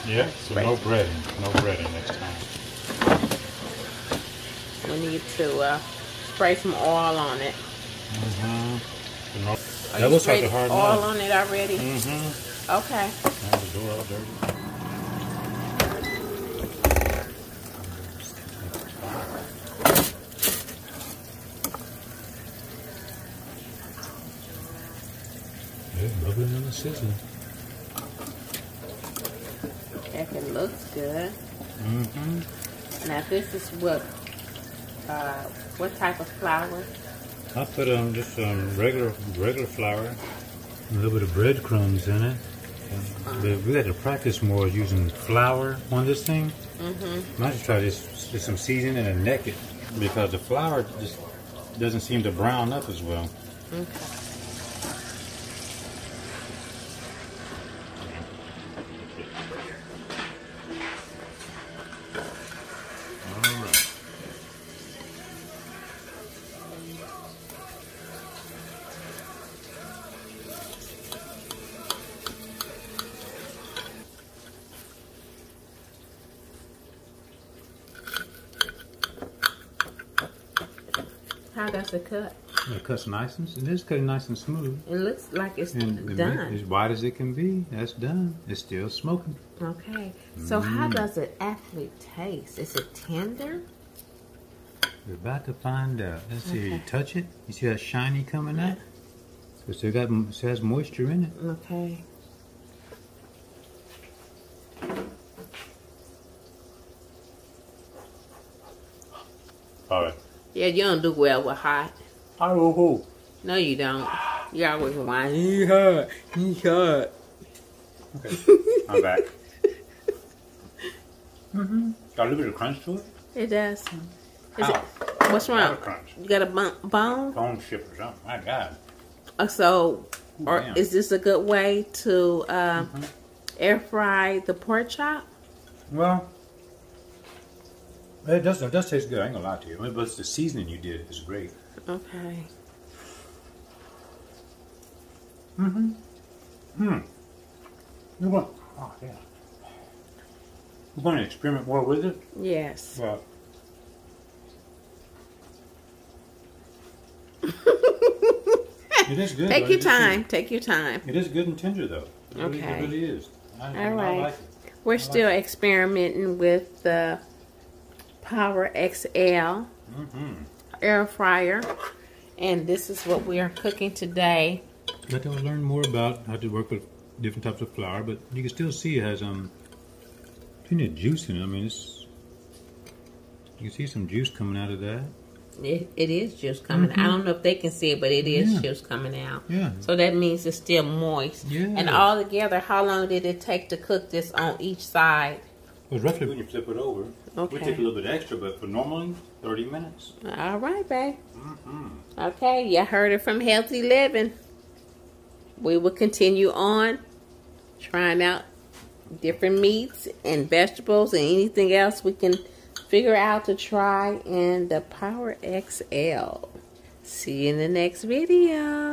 Yeah, so no breading next time. We need to spray some oil on it. That was such a hard oil on it already? Okay. Now the door all dirty. It's bubbling and sizzling. If it looks good. Now this is what type of flour? I put just regular flour, a little bit of breadcrumbs in it. We got to practice more using flour on this thing. Might just try this with some seasoning and neck it, because the flour just doesn't seem to brown up as well. Okay. How does it cut? It cuts nice and it is cutting nice and smooth. It looks like it's and done. As wide as it can be. That's done. It's still smoking. Okay. So how does it actually taste? Is it tender? We're about to find out. Let's see. You touch it. You see that shiny coming out? So it has moisture in it. Okay. All right. Yeah, you don't do well with hot. Oh, No, you don't. You always whine. He hot. He hot. okay. I'm back. Got a little bit of crunch to it. It does. Ow. What's A wrong? lot of crunch. You got a bone? Bone chip or something. My God. Or is this a good way to air fry the pork chop? Well, it does taste good. I ain't gonna lie to you. But it's the seasoning you did is great. Okay. You want? Oh yeah. We're going to experiment more with it. Yes. Well. It is good. Take your time. Take your time. It is good and tender though. It Okay. really is. All I right. like it. We're still experimenting with the Power XL air fryer, and this is what we are cooking today. But they'll learn more about how to work with different types of flour, but you can still see it has plenty of juice in it. I mean, you can see some juice coming out of that. It is juice coming out. I don't know if they can see it, but it is juice coming out. Yeah. So that means it's still moist. Yeah. And all together, how long did it take to cook this on each side? Well, roughly when you flip it over, Okay. we take a little bit extra, but for normally 30 minutes. All right, babe. Okay, you heard it from Healthy Living. We will continue on trying out different meats and vegetables and anything else we can figure out to try in the Power XL. See you in the next video.